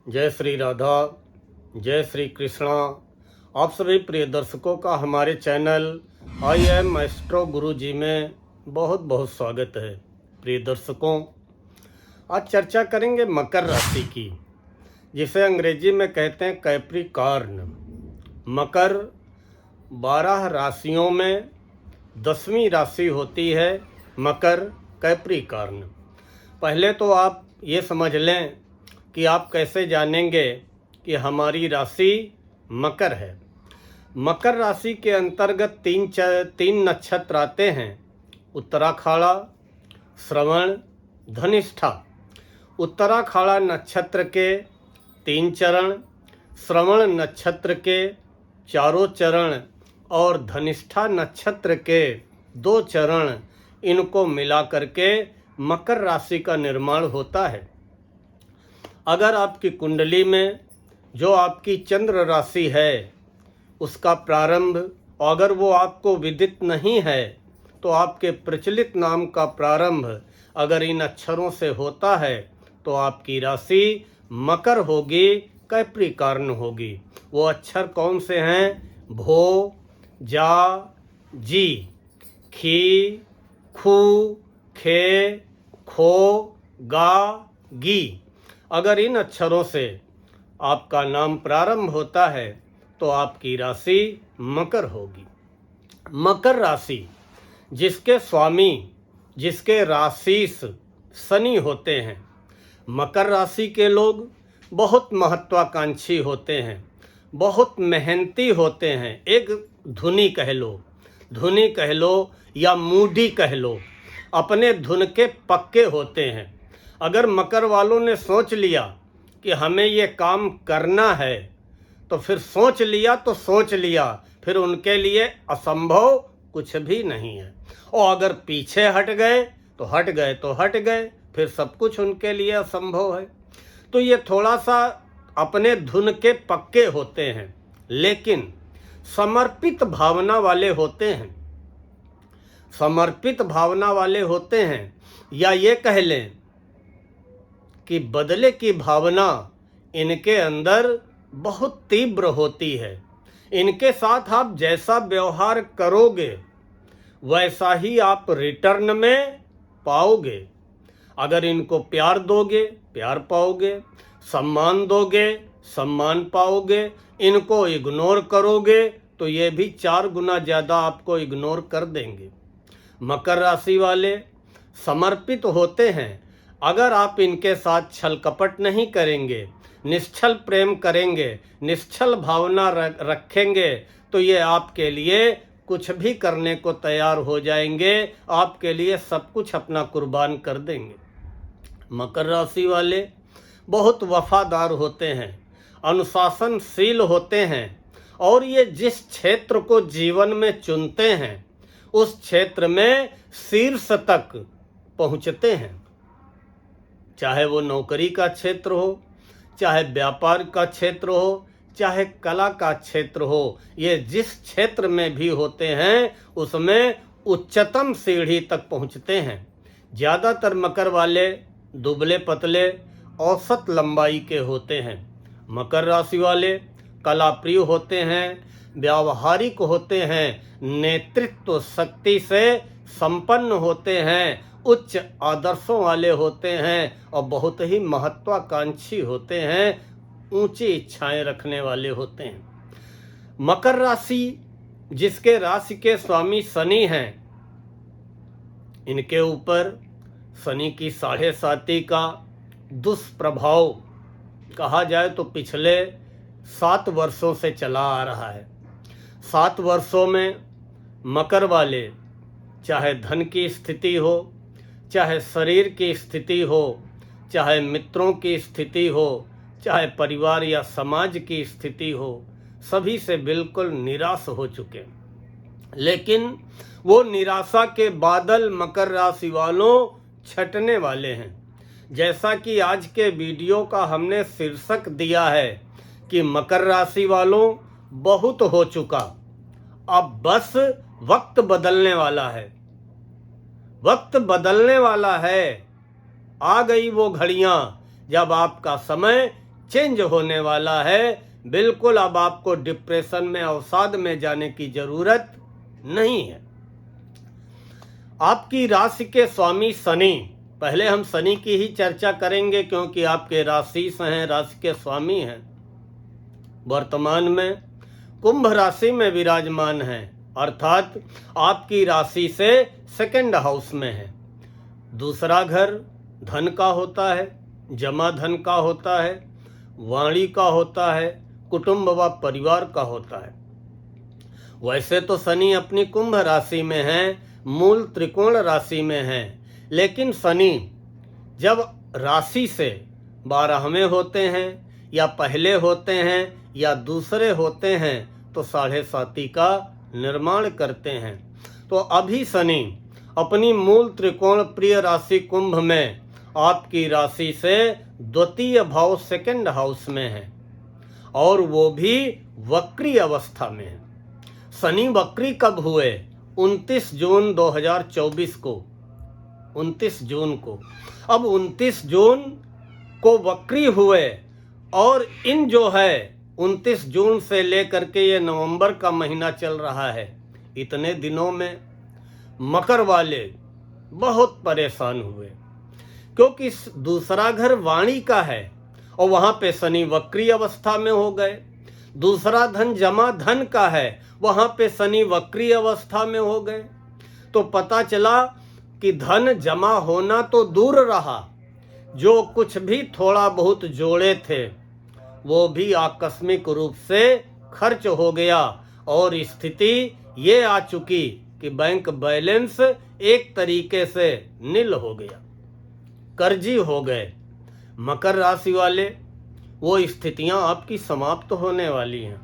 जय श्री राधा, जय श्री कृष्णा। आप सभी प्रिय दर्शकों का हमारे चैनल आई एम मास्टर गुरु जी में बहुत बहुत स्वागत है। प्रिय दर्शकों, आज चर्चा करेंगे मकर राशि की, जिसे अंग्रेजी में कहते हैं कैप्रिकॉर्न। मकर 12 राशियों में 10वीं राशि होती है मकर कैप्रिकॉर्न। पहले तो आप ये समझ लें कि आप कैसे जानेंगे कि हमारी राशि मकर है। मकर राशि के अंतर्गत तीन नक्षत्र आते हैं: उत्तराखाड़ा, श्रवण, धनिष्ठा। उत्तराखाड़ा नक्षत्र के 3 चरण, श्रवण नक्षत्र के 4 चरण और धनिष्ठा नक्षत्र के 2 चरण, इनको मिला करके मकर राशि का निर्माण होता है। अगर आपकी कुंडली में जो आपकी चंद्र राशि है उसका प्रारंभ, अगर वो आपको विदित नहीं है, तो आपके प्रचलित नाम का प्रारंभ अगर इन अक्षरों से होता है तो आपकी राशि मकर होगी, कैप्रिकॉर्न होगी। वो अक्षर कौन से हैं? भो, जा, जी, खी, खू, खे, खो, गा, गी। अगर इन अक्षरों से आपका नाम प्रारंभ होता है तो आपकी राशि मकर होगी। मकर राशि जिसके स्वामी, जिसके राशिस शनि होते हैं। मकर राशि के लोग बहुत महत्वाकांक्षी होते हैं, बहुत मेहनती होते हैं। एक धुनी कह लो या मूडी कह लो, अपने धुन के पक्के होते हैं। अगर मकर वालों ने सोच लिया कि हमें ये काम करना है तो फिर सोच लिया, फिर उनके लिए असंभव कुछ भी नहीं है। और अगर पीछे हट गए, फिर सब कुछ उनके लिए असंभव है। तो ये थोड़ा सा अपने धुन के पक्के होते हैं, लेकिन समर्पित भावना वाले होते हैं, या ये कह लें कि बदले की भावना इनके अंदर बहुत तीव्र होती है। इनके साथ आप जैसा व्यवहार करोगे वैसा ही आप रिटर्न में पाओगे। अगर इनको प्यार दोगे, प्यार पाओगे। सम्मान दोगे, सम्मान पाओगे। इनको इग्नोर करोगे तो ये भी 4 गुना ज़्यादा आपको इग्नोर कर देंगे। मकर राशि वाले समर्पित होते हैं। अगर आप इनके साथ छल कपट नहीं करेंगे, निश्चल प्रेम करेंगे, निश्चल भावना रखेंगे, तो ये आपके लिए कुछ भी करने को तैयार हो जाएंगे, आपके लिए सब कुछ अपना कुर्बान कर देंगे। मकर राशि वाले बहुत वफादार होते हैं, अनुशासनशील होते हैं, और ये जिस क्षेत्र को जीवन में चुनते हैं उस क्षेत्र में शीर्ष तक पहुंचते हैं। चाहे वो नौकरी का क्षेत्र हो, चाहे व्यापार का क्षेत्र हो, चाहे कला का क्षेत्र हो, ये जिस क्षेत्र में भी होते हैं उसमें उच्चतम सीढ़ी तक पहुंचते हैं। ज़्यादातर मकर वाले दुबले पतले औसत लंबाई के होते हैं। मकर राशि वाले कला प्रिय होते हैं, व्यावहारिक होते हैं, नेतृत्व शक्ति से संपन्न होते हैं, उच्च आदर्शों वाले होते हैं और बहुत ही महत्वाकांक्षी होते हैं, ऊंची इच्छाएं रखने वाले होते हैं। मकर राशि जिसके राशि के स्वामी शनि हैं, इनके ऊपर शनि की 7.5 का दुष्प्रभाव कहा जाए तो पिछले 7 वर्षों से चला आ रहा है। 7 वर्षों में मकर वाले, चाहे धन की स्थिति हो, चाहे शरीर की स्थिति हो, चाहे मित्रों की स्थिति हो, चाहे परिवार या समाज की स्थिति हो, सभी से बिल्कुल निराश हो चुके। लेकिन वो निराशा के बादल मकर राशि वालों छटने वाले हैं। जैसा कि आज के वीडियो का हमने शीर्षक दिया है कि मकर राशि वालों बहुत हो चुका, अब बस वक्त बदलने वाला है। वक्त बदलने वाला है। आ गई वो घड़ियां जब आपका समय चेंज होने वाला है। बिल्कुल अब आपको डिप्रेशन में, अवसाद में जाने की जरूरत नहीं है। आपकी राशि के स्वामी शनि, पहले हम शनि की ही चर्चा करेंगे क्योंकि आपके राशि हैं, राशि के स्वामी हैं। वर्तमान में कुंभ राशि में विराजमान है, अर्थात आपकी राशि से सेकंड हाउस में है। दूसरा घर धन का होता है, जमा धन का होता है, वाणी का होता है, कुटुंब व परिवार का होता है। वैसे तो शनि अपनी कुंभ राशि में है, मूल त्रिकोण राशि में है, लेकिन शनि जब राशि से 12वें होते हैं या पहले होते हैं या दूसरे होते हैं तो 7.5 का निर्माण करते हैं। तो अभी शनि अपनी मूल त्रिकोण प्रिय राशि कुंभ में आपकी राशि से द्वितीय भाव सेकंड हाउस में है और वो भी वक्री अवस्था में है। शनि वक्री कब हुए? 29 जून 2024 को, 29 जून को। अब 29 जून को वक्री हुए और इन जो है 29 जून से लेकर के ये नवंबर का महीना चल रहा है, इतने दिनों में मकर वाले बहुत परेशान हुए क्योंकि दूसरा घर वाणी का है और वहां पे शनि वक्री अवस्था में हो गए। दूसरा धन जमा धन का है, वहां पे शनि वक्री अवस्था में हो गए। तो पता चला कि धन जमा होना तो दूर रहा, जो कुछ भी थोड़ा बहुत जोड़े थे वो भी आकस्मिक रूप से खर्च हो गया और स्थिति ये आ चुकी कि बैंक बैलेंस एक तरीके से नील हो गया, कर्जी हो गए। मकर राशि वाले, वो स्थितियां आपकी समाप्त होने वाली हैं।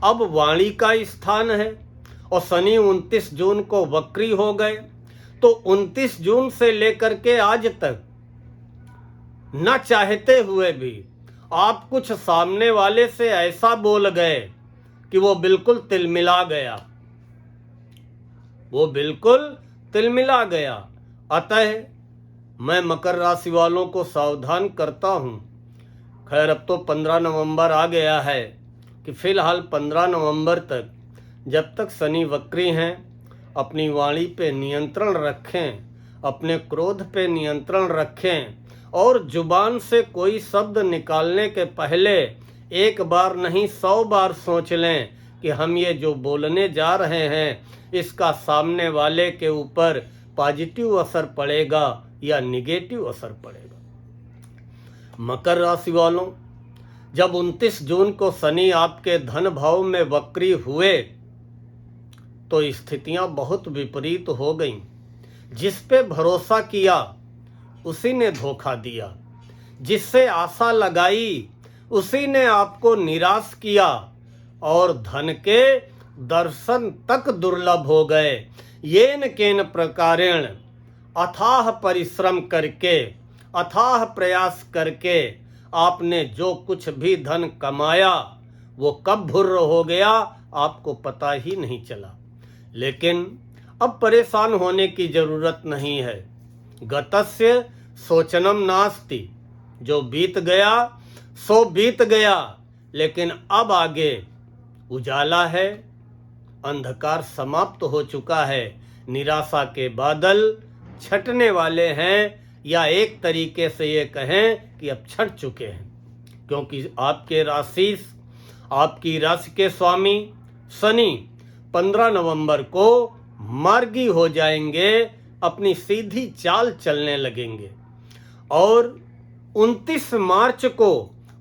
अब वाणी का स्थान है और शनि 29 जून को वक्री हो गए, तो 29 जून से लेकर के आज तक न चाहते हुए भी आप कुछ सामने वाले से ऐसा बोल गए कि वो बिल्कुल तिलमिला गया, वो बिल्कुल तिलमिला गया। अतः मैं मकर राशि वालों को सावधान करता हूं। खैर अब तो 15 नवंबर आ गया है कि फिलहाल 15 नवंबर तक जब तक शनि वक्री हैं अपनी वाणी पे नियंत्रण रखें, अपने क्रोध पे नियंत्रण रखें और जुबान से कोई शब्द निकालने के पहले एक बार नहीं 100 बार सोच लें कि हम ये जो बोलने जा रहे हैं इसका सामने वाले के ऊपर पॉजिटिव असर पड़ेगा या निगेटिव असर पड़ेगा। मकर राशि वालों, जब 29 जून को शनि आपके धन भाव में वक्री हुए तो स्थितियां बहुत विपरीत हो गईं। जिस पे भरोसा किया उसी ने धोखा दिया, जिससे आशा लगाई उसी ने आपको निराश किया और धन के दर्शन तक दुर्लभ हो गए। येन केन प्रकारेण अथाह परिश्रम करके, अथाह प्रयास करके आपने जो कुछ भी धन कमाया वो कब भुर्र हो गया आपको पता ही नहीं चला। लेकिन अब परेशान होने की जरूरत नहीं है। गतस्य सोचनम नास्ति, जो बीत गया सो बीत गया, लेकिन अब आगे उजाला है, अंधकार समाप्त हो चुका है। निराशा के बादल छटने वाले हैं या एक तरीके से ये कहें कि अब छट चुके हैं, क्योंकि आपकी राशि के स्वामी शनि 15 नवंबर को मार्गी हो जाएंगे, अपनी सीधी चाल चलने लगेंगे और 29 मार्च को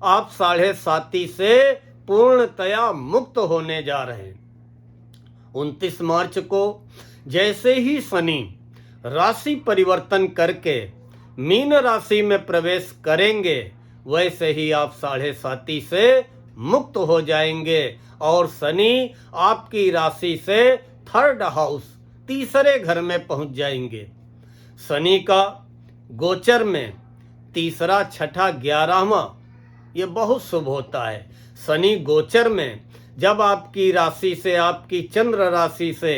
आप 7.5 से पूर्णतया मुक्त होने जा रहे हैं। 29 मार्च को जैसे ही शनि राशि परिवर्तन करके मीन राशि में प्रवेश करेंगे वैसे ही आप 7.5 से मुक्त हो जाएंगे और शनि आपकी राशि से थर्ड हाउस, तीसरे घर में पहुंच जाएंगे। शनि का गोचर में तीसरा, छठा, 11वां ये बहुत शुभ होता है। शनि गोचर में जब आपकी राशि से, आपकी चंद्र राशि से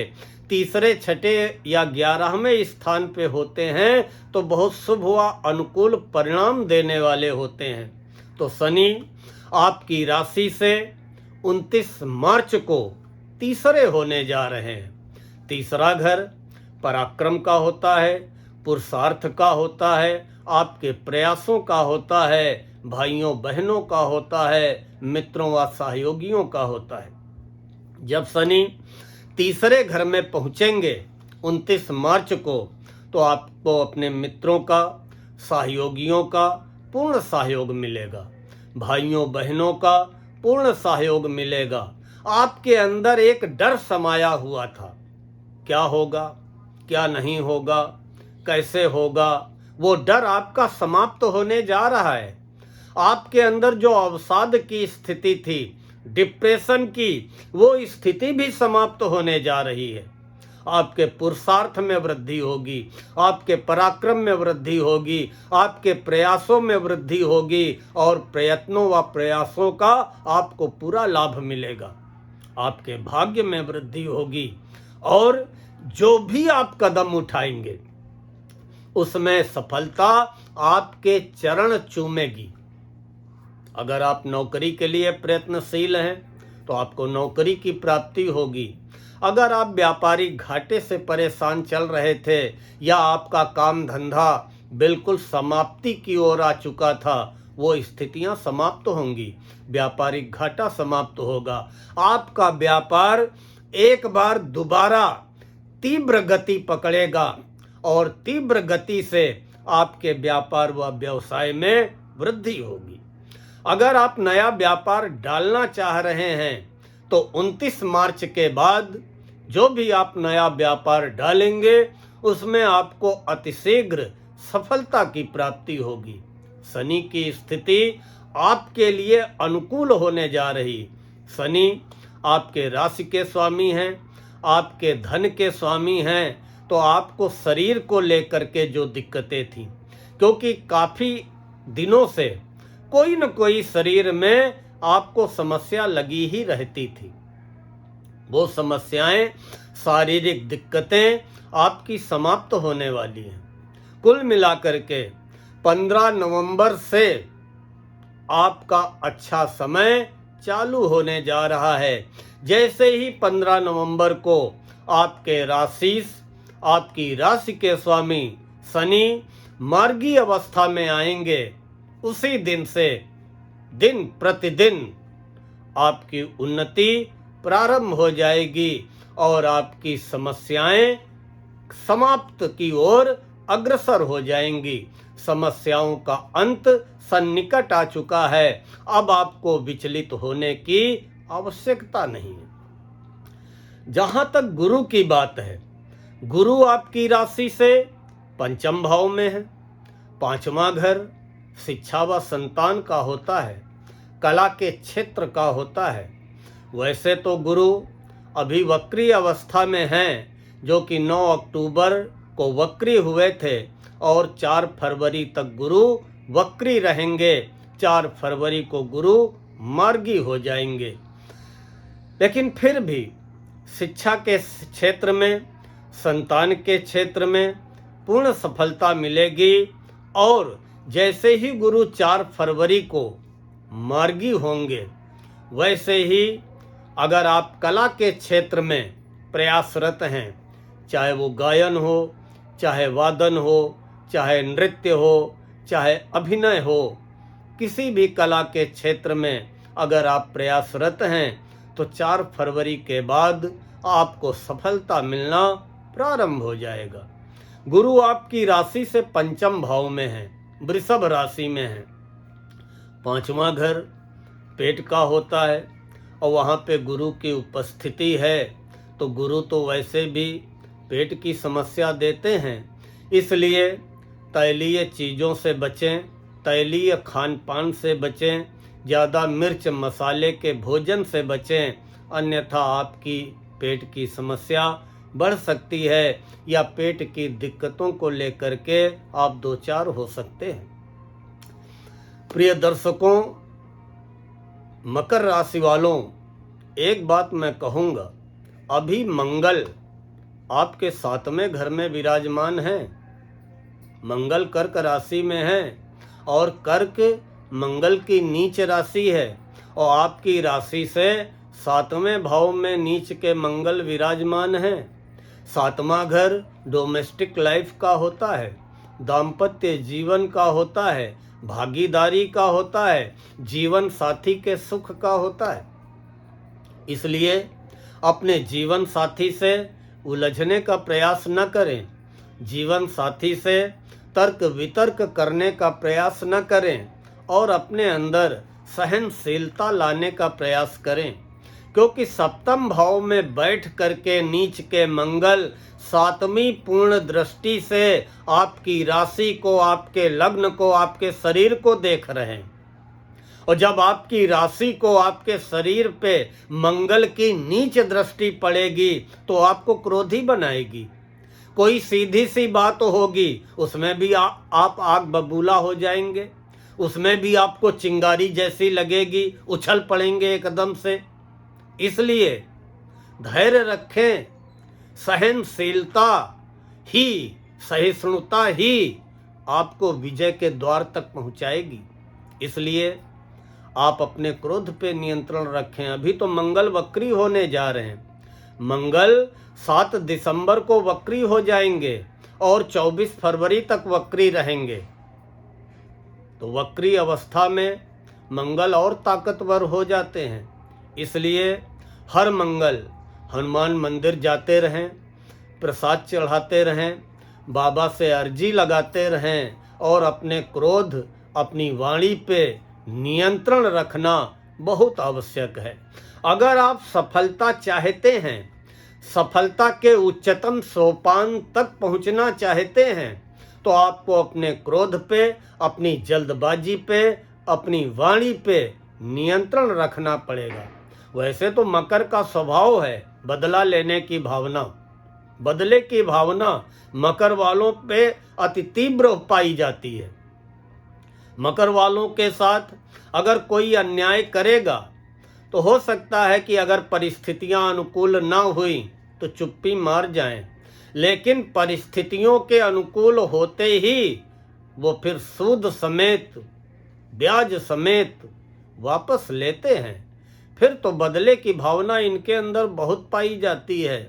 तीसरे, छठे या 11वें स्थान पे होते हैं तो बहुत शुभ व अनुकूल परिणाम देने वाले होते हैं। तो शनि आपकी राशि से 29 मार्च को तीसरे होने जा रहे हैं। तीसरा घर पराक्रम का होता है, पुरुषार्थ का होता है, आपके प्रयासों का होता है, भाइयों बहनों का होता है, मित्रों व सहयोगियों का होता है। जब शनि तीसरे घर में पहुंचेंगे 29 मार्च को, तो आपको अपने मित्रों का, सहयोगियों का पूर्ण सहयोग मिलेगा, भाइयों बहनों का पूर्ण सहयोग मिलेगा। आपके अंदर एक डर समाया हुआ था, क्या होगा, क्या नहीं होगा, कैसे होगा, वो डर आपका समाप्त होने जा रहा है। आपके अंदर जो अवसाद की स्थिति थी, डिप्रेशन की, वो स्थिति भी समाप्त होने जा रही है। आपके पुरुषार्थ में वृद्धि होगी, आपके पराक्रम में वृद्धि होगी, आपके प्रयासों में वृद्धि होगी और प्रयत्नों व प्रयासों का आपको पूरा लाभ मिलेगा। आपके भाग्य में वृद्धि होगी और जो भी आप कदम उठाएंगे उसमें सफलता आपके चरण चूमेगी। अगर आप नौकरी के लिए प्रयत्नशील हैं तो आपको नौकरी की प्राप्ति होगी। अगर आप व्यापारी घाटे से परेशान चल रहे थे या आपका काम धंधा बिल्कुल समाप्ति की ओर आ चुका था, वो स्थितियां समाप्त होंगी, व्यापारिक घाटा समाप्त होगा। आपका व्यापार एक बार दोबारा तीव्र गति पकड़ेगा और तीव्र गति से आपके व्यापार व व्यवसाय में वृद्धि होगी। अगर आप नया व्यापार डालना चाह रहे हैं तो 29 मार्च के बाद जो भी आप नया व्यापार डालेंगे उसमें आपको अतिशीघ्र सफलता की प्राप्ति होगी। शनि की स्थिति आपके लिए अनुकूल होने जा रही। शनि आपके राशि के स्वामी हैं, आपके धन के स्वामी हैं, तो आपको शरीर को लेकर के जो दिक्कतें थी, क्योंकि काफ़ी दिनों से कोई न कोई शरीर में आपको समस्या लगी ही रहती थी, वो समस्याएं, शारीरिक दिक्कतें आपकी समाप्त होने वाली हैं। कुल मिलाकर के 15 नवंबर से आपका अच्छा समय चालू होने जा रहा है। जैसे ही 15 नवंबर को आपकी राशि के स्वामी शनि मार्गी अवस्था में आएंगे, उसी दिन से दिन प्रतिदिन आपकी उन्नति प्रारंभ हो जाएगी और आपकी समस्याएं समाप्त की ओर अग्रसर हो जाएंगी। समस्याओं का अंत सन्निकट आ चुका है, अब आपको विचलित होने की आवश्यकता नहीं है। जहां तक गुरु की बात है, गुरु आपकी राशि से पंचम भाव में है। पांचवा घर शिक्षा व संतान का होता है, कला के क्षेत्र का होता है। वैसे तो गुरु अभी वक्री अवस्था में हैं, जो कि 9 अक्टूबर को वक्री हुए थे और 4 फरवरी तक गुरु वक्री रहेंगे। 4 फरवरी को गुरु मार्गी हो जाएंगे। लेकिन फिर भी शिक्षा के क्षेत्र में, संतान के क्षेत्र में पूर्ण सफलता मिलेगी और जैसे ही गुरु 4 फरवरी को मार्गी होंगे, वैसे ही अगर आप कला के क्षेत्र में प्रयासरत हैं, चाहे वो गायन हो, चाहे वादन हो, चाहे नृत्य हो, चाहे अभिनय हो, किसी भी कला के क्षेत्र में अगर आप प्रयासरत हैं तो 4 फरवरी के बाद आपको सफलता मिलना प्रारंभ हो जाएगा। गुरु आपकी राशि से पंचम भाव में है, वृषभ राशि में है। पांचवा घर पेट का होता है और वहाँ पे गुरु की उपस्थिति है, तो गुरु तो वैसे भी पेट की समस्या देते हैं। इसलिए तैलीय चीज़ों से बचें, तैलीय खान पान से बचें, ज़्यादा मिर्च मसाले के भोजन से बचें, अन्यथा आपकी पेट की समस्या बढ़ सकती है या पेट की दिक्कतों को लेकर के आप दो चार हो सकते हैं। प्रिय दर्शकों, मकर राशि वालों, एक बात मैं कहूँगा, अभी मंगल आपके 7वें घर में विराजमान है। मंगल कर्क राशि में है और कर्क मंगल की नीच राशि है और आपकी राशि से 7वें भाव में नीच के मंगल विराजमान हैं। 7वां घर डोमेस्टिक लाइफ का होता है, दाम्पत्य जीवन का होता है, भागीदारी का होता है, जीवन साथी के सुख का होता है। इसलिए अपने जीवन साथी से उलझने का प्रयास न करें, जीवन साथी से तर्क वितर्क करने का प्रयास न करें और अपने अंदर सहनशीलता लाने का प्रयास करें, क्योंकि 7वें भाव में बैठ करके नीच के मंगल 7वीं पूर्ण दृष्टि से आपकी राशि को, आपके लग्न को, आपके शरीर को देख रहे हैं। और जब आपकी राशि को, आपके शरीर पे मंगल की नीच दृष्टि पड़ेगी तो आपको क्रोधी बनाएगी। कोई सीधी सी बात होगी, उसमें भी आप आग बबूला हो जाएंगे, उसमें भी आपको चिंगारी जैसी लगेगी, उछल पड़ेंगे एकदम से। इसलिए धैर्य रखें, सहनशीलता ही, सहिष्णुता ही आपको विजय के द्वार तक पहुंचाएगी। इसलिए आप अपने क्रोध पे नियंत्रण रखें। अभी तो मंगल वक्री होने जा रहे हैं। मंगल 7 दिसंबर को वक्री हो जाएंगे और 24 फरवरी तक वक्री रहेंगे। तो वक्री अवस्था में मंगल और ताकतवर हो जाते हैं। इसलिए हर मंगल हनुमान मंदिर जाते रहें, प्रसाद चढ़ाते रहें, बाबा से अर्जी लगाते रहें और अपने क्रोध, अपनी वाणी पे नियंत्रण रखना बहुत आवश्यक है। अगर आप सफलता चाहते हैं, सफलता के उच्चतम सोपान तक पहुंचना चाहते हैं, तो आपको अपने क्रोध पे, अपनी जल्दबाजी पे, अपनी वाणी पे नियंत्रण रखना पड़ेगा। वैसे तो मकर का स्वभाव है बदला लेने की भावना, बदले की भावना मकर वालों पे अति तीव्र पाई जाती है। मकर वालों के साथ अगर कोई अन्याय करेगा तो हो सकता है कि अगर परिस्थितियां अनुकूल ना हुई तो चुप्पी मार जाएं, लेकिन परिस्थितियों के अनुकूल होते ही वो फिर सूद समेत, ब्याज समेत वापस लेते हैं। फिर तो बदले की भावना इनके अंदर बहुत पाई जाती है।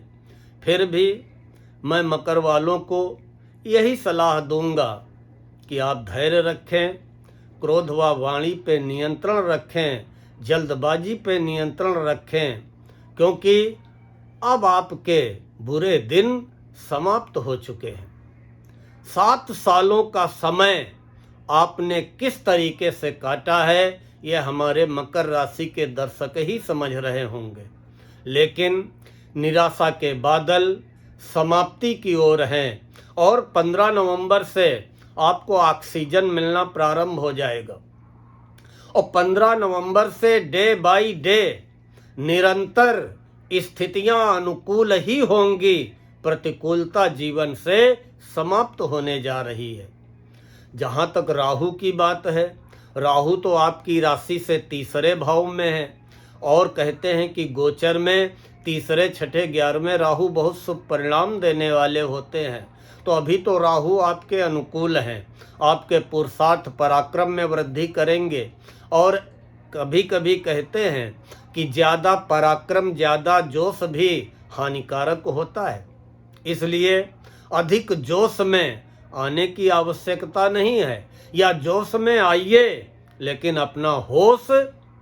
फिर भी मैं मकर वालों को यही सलाह दूंगा कि आप धैर्य रखें, क्रोध व वाणी पे नियंत्रण रखें, जल्दबाजी पे नियंत्रण रखें, क्योंकि अब आपके बुरे दिन समाप्त हो चुके हैं। 7 सालों का समय आपने किस तरीके से काटा है यह हमारे मकर राशि के दर्शक ही समझ रहे होंगे, लेकिन निराशा के बादल समाप्ति की ओर हैं और 15 नवंबर से आपको ऑक्सीजन मिलना प्रारंभ हो जाएगा और 15 नवंबर से डे बाय डे निरंतर स्थितियां अनुकूल ही होंगी, प्रतिकूलता जीवन से समाप्त होने जा रही है। जहां तक राहु की बात है, राहु तो आपकी राशि से 3रे भाव में है और कहते हैं कि गोचर में 3रे, 6ठे, 11वें राहु बहुत शुभ परिणाम देने वाले होते हैं। तो अभी तो राहु आपके अनुकूल हैं, आपके पुरुषार्थ पराक्रम में वृद्धि करेंगे और कभी कभी कहते हैं कि ज़्यादा पराक्रम, ज़्यादा जोश भी हानिकारक होता है। इसलिए अधिक जोश में आने की आवश्यकता नहीं है, या जोश में आइए लेकिन अपना होश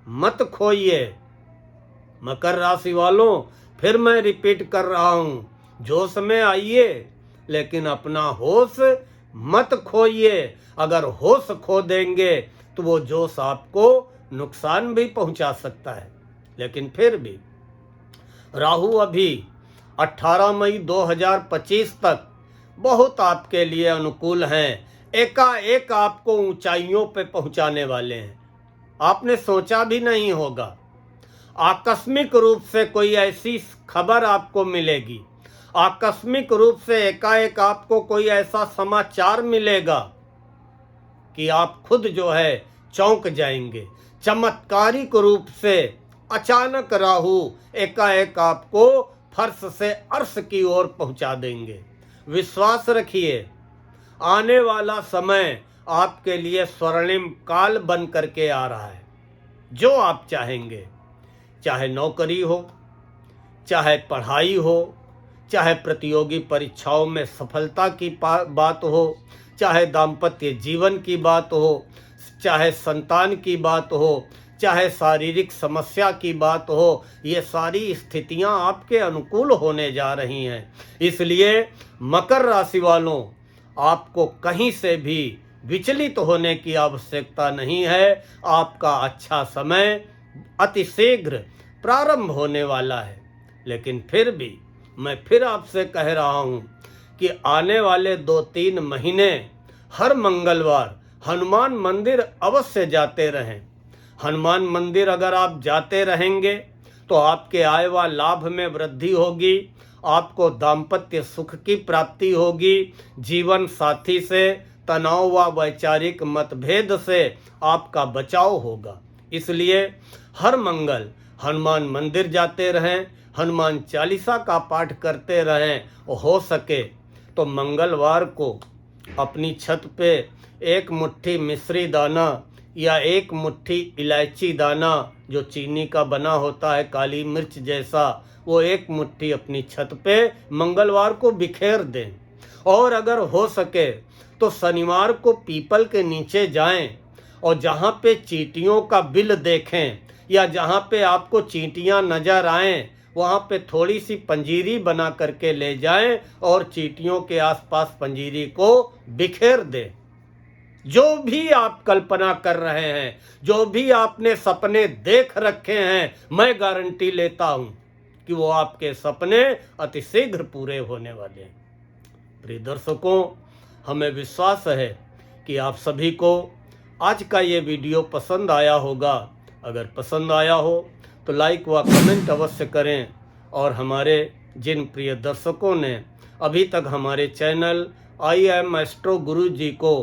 मत खोइए। मकर राशि वालों, फिर मैं रिपीट कर रहा हूँ, जोश में आइए लेकिन अपना होश मत खोइए। अगर होश खो देंगे तो वो जोश आपको नुकसान भी पहुंचा सकता है। लेकिन फिर भी राहु अभी 18 मई 2025 तक बहुत आपके लिए अनुकूल हैं। एकाएक आपको ऊंचाइयों पे पहुंचाने वाले हैं, आपने सोचा भी नहीं होगा। आकस्मिक रूप से कोई ऐसी खबर आपको मिलेगी, आकस्मिक रूप से एकाएक आपको कोई ऐसा समाचार मिलेगा कि आप खुद जो है चौंक जाएंगे। चमत्कारिक रूप से अचानक राहु एकाएक आपको फर्श से अर्श की ओर पहुंचा देंगे। विश्वास रखिए, आने वाला समय आपके लिए स्वर्णिम काल बन करके आ रहा है। जो आप चाहेंगे, चाहे नौकरी हो, चाहे पढ़ाई हो, चाहे प्रतियोगी परीक्षाओं में सफलता की बात हो, चाहे दाम्पत्य जीवन की बात हो, चाहे संतान की बात हो, चाहे शारीरिक समस्या की बात हो, ये सारी स्थितियां आपके अनुकूल होने जा रही हैं। इसलिए मकर राशि वालों, आपको कहीं से भी विचलित होने की आवश्यकता नहीं है। आपका अच्छा समय अतिशीघ्र प्रारंभ होने वाला है। लेकिन फिर भी मैं फिर आपसे कह रहा हूं कि आने वाले 2-3 महीने हर मंगलवार हनुमान मंदिर अवश्य जाते रहें। हनुमान मंदिर अगर आप जाते रहेंगे तो आपके आय व लाभ में वृद्धि होगी, आपको दाम्पत्य सुख की प्राप्ति होगी, जीवन साथी से तनाव व वैचारिक मतभेद से आपका बचाव होगा। इसलिए हर मंगल हनुमान मंदिर जाते रहें, हनुमान चालीसा का पाठ करते रहें। हो सके तो मंगलवार को अपनी छत पे एक मुट्ठी मिश्री दाना या एक मुट्ठी इलायची दाना, जो चीनी का बना होता है काली मिर्च जैसा, वो एक मुट्ठी अपनी छत पे मंगलवार को बिखेर दें। और अगर हो सके तो शनिवार को पीपल के नीचे जाएं और जहाँ पे चींटियों का बिल देखें या जहाँ पे आपको चींटियाँ नजर आएं, वहाँ पे थोड़ी सी पंजीरी बना करके ले जाएं और चींटियों के आसपास पंजीरी को बिखेर दें। जो भी आप कल्पना कर रहे हैं, जो भी आपने सपने देख रखे हैं, मैं गारंटी लेता हूं कि वो आपके सपने अतिशीघ्र पूरे होने वाले हैं। प्रिय दर्शकों, हमें विश्वास है कि आप सभी को आज का ये वीडियो पसंद आया होगा। अगर पसंद आया हो तो लाइक व कमेंट अवश्य करें। और हमारे जिन प्रिय दर्शकों ने अभी तक हमारे चैनल IM एस्ट्रो गुरु जी को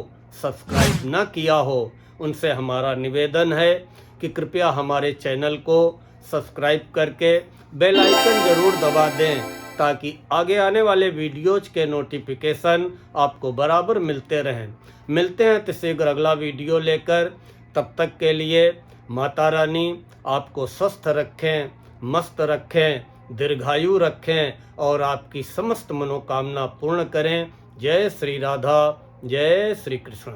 सब्सक्राइब न किया हो, उनसे हमारा निवेदन है कि कृपया हमारे चैनल को सब्सक्राइब करके बेल आइकन ज़रूर दबा दें, ताकि आगे आने वाले वीडियोज के नोटिफिकेशन आपको बराबर मिलते रहें। मिलते हैं तो शीघ्र अगला वीडियो लेकर। तब तक के लिए माता रानी आपको स्वस्थ रखें, मस्त रखें, दीर्घायु रखें और आपकी समस्त मनोकामना पूर्ण करें। जय श्री राधा, जय श्री कृष्ण।